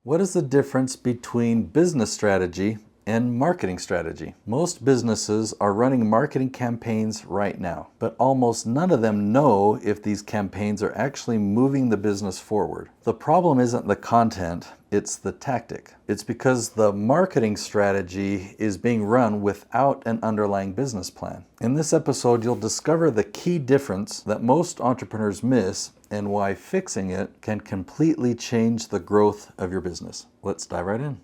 What is the difference between business strategy and marketing strategy? Most businesses are running marketing campaigns right now, but almost none of them know if these campaigns are actually moving the business forward. The problem isn't the content, it's the tactic. It's because the marketing strategy is being run without an underlying business plan. In this episode, you'll discover the key difference that most entrepreneurs miss and why fixing it can completely change the growth of your business. Let's dive right in.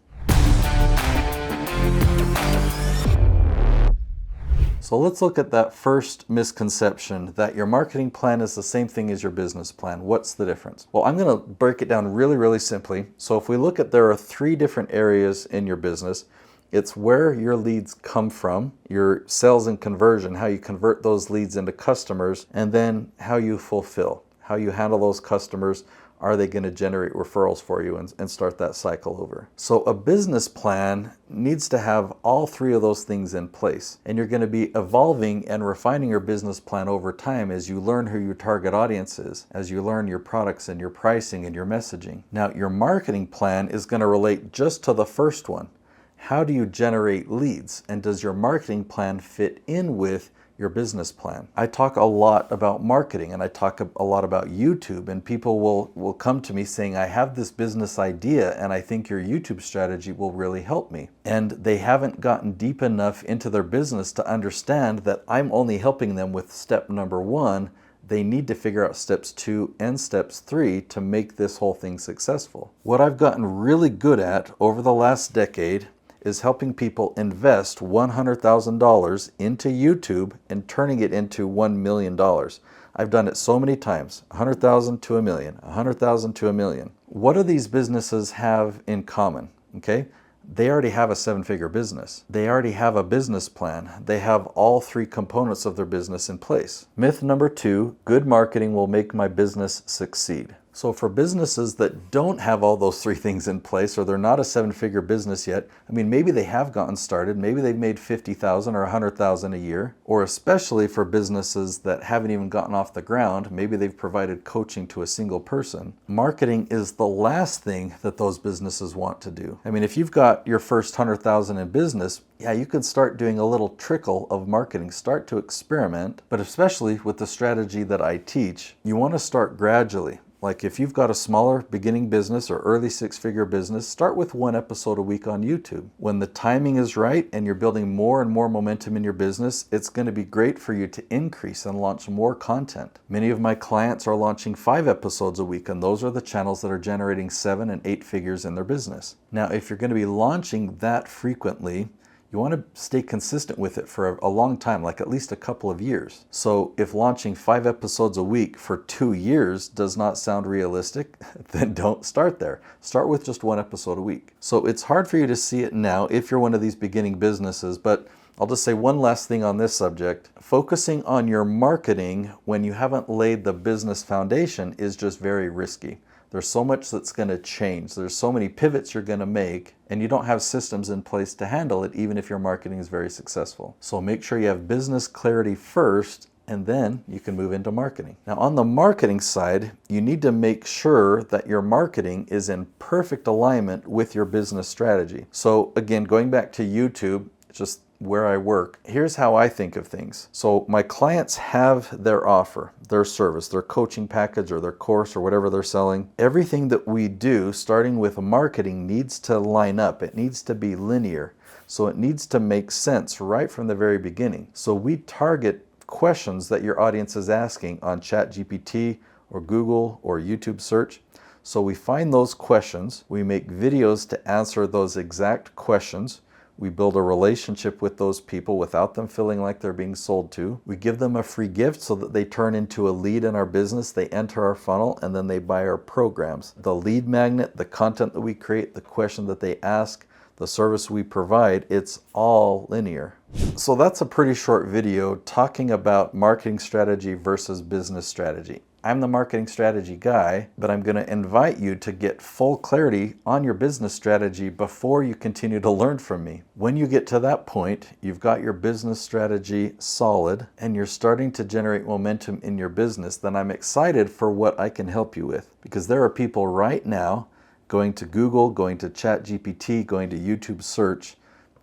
So let's look at that first misconception that your marketing plan is the same thing as your business plan. What's the difference? Well, I'm going to break it down really simply. So if we look at, there are three different areas in your business. It's where your leads come from, your sales and conversion, how you convert those leads into customers, and then how you fulfill, how you handle those customers. Are they going to generate referrals for you and start that cycle over? So a business plan needs to have all three of those things in place. And you're going to be evolving and refining your business plan over time as you learn who your target audience is, as you learn your products and your pricing and your messaging. Now, your marketing plan is going to relate just to the first one. How do you generate leads? And does your marketing plan fit in with your business plan? I talk a lot about marketing and I talk a lot about YouTube, and people will come to me saying, I have this business idea and I think your YouTube strategy will really help me. And they haven't gotten deep enough into their business to understand that I'm only helping them with step number one. They need to figure out steps 2 and steps 3 to make this whole thing successful. What I've gotten really good at over the last decade is helping people invest $100,000 into YouTube and turning it into $1 million. I've done it so many times, 100,000 to a million, 100,000 to a million. What do these businesses have in common? Okay, they already have a 7-figure business. They already have a business plan. They have all three components of their business in place. Myth number 2, good marketing will make my business succeed. So for businesses that don't have all those three things in place, or they're not a 7-figure business yet, I mean, maybe they have gotten started, maybe they've made $50,000 or $100,000 a year, or especially for businesses that haven't even gotten off the ground, maybe they've provided coaching to a single person. Marketing is the last thing that those businesses want to do. I mean, if you've got your first $100,000 in business, yeah, you could start doing a little trickle of marketing, start to experiment, but especially with the strategy that I teach, you want to start gradually. Like if you've got a smaller beginning business or early 6-figure business, start with 1 episode a week on YouTube. When the timing is right and you're building more and more momentum in your business, it's going to be great for you to increase and launch more content. Many of my clients are launching 5 episodes a week, and those are the channels that are generating 7 and 8 figures in their business. Now, if you're going to be launching that frequently, you want to stay consistent with it for a long time, like at least a couple of years. So if launching 5 episodes a week for 2 years does not sound realistic, then don't start there. Start with just 1 episode a week. So it's hard for you to see it now if you're one of these beginning businesses, but I'll just say one last thing on this subject. Focusing on your marketing when you haven't laid the business foundation is just very risky. There's so much that's going to change. There's so many pivots you're going to make, and you don't have systems in place to handle it, even if your marketing is very successful. So make sure you have business clarity first, and then you can move into marketing. Now, on the marketing side, you need to make sure that your marketing is in perfect alignment with your business strategy. So again, going back to YouTube, just where I work, here's how I think of things. So my clients have their offer, their service, their coaching package or their course or whatever they're selling. Everything that we do, starting with marketing, needs to line up. It needs to be linear. So it needs to make sense right from the very beginning. So we target questions that your audience is asking on ChatGPT or Google or YouTube search. So we find those questions, we make videos to answer those exact questions. We build a relationship with those people without them feeling like they're being sold to. We give them a free gift so that they turn into a lead in our business, they enter our funnel, and then they buy our programs. The lead magnet, the content that we create, the question that they ask, the service we provide, it's all linear. So that's a pretty short video talking about marketing strategy versus business strategy. I'm the marketing strategy guy, but I'm going to invite you to get full clarity on your business strategy before you continue to learn from me. When you get to that point, you've got your business strategy solid and you're starting to generate momentum in your business, then I'm excited for what I can help you with, because there are people right now going to Google, going to ChatGPT, going to YouTube search,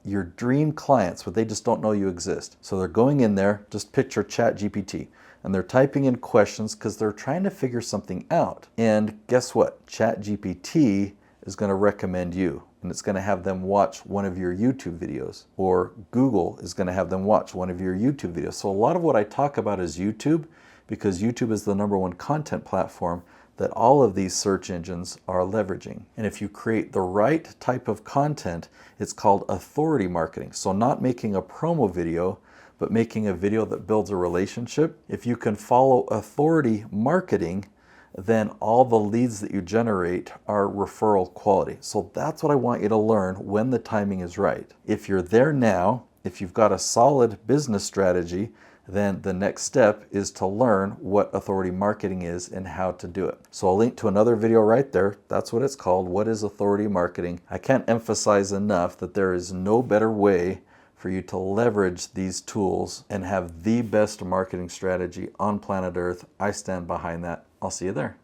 your dream clients, but they just don't know you exist. So they're going in there, just picture ChatGPT, and they're typing in questions because they're trying to figure something out. And guess what? ChatGPT is going to recommend you, and it's going to have them watch one of your YouTube videos, or Google is going to have them watch one of your YouTube videos. So a lot of what I talk about is YouTube, because YouTube is the #1 content platform that all of these search engines are leveraging. And if you create the right type of content, it's called authority marketing. So not making a promo video, but making a video that builds a relationship. If you can follow authority marketing, then all the leads that you generate are referral quality. So that's what I want you to learn when the timing is right. If you're there now, if you've got a solid business strategy, then the next step is to learn what authority marketing is and how to do it. So I'll link to another video right there. That's what it's called. What is authority marketing? I can't emphasize enough that there is no better way for you to leverage these tools and have the best marketing strategy on planet Earth. I stand behind that. I'll see you there.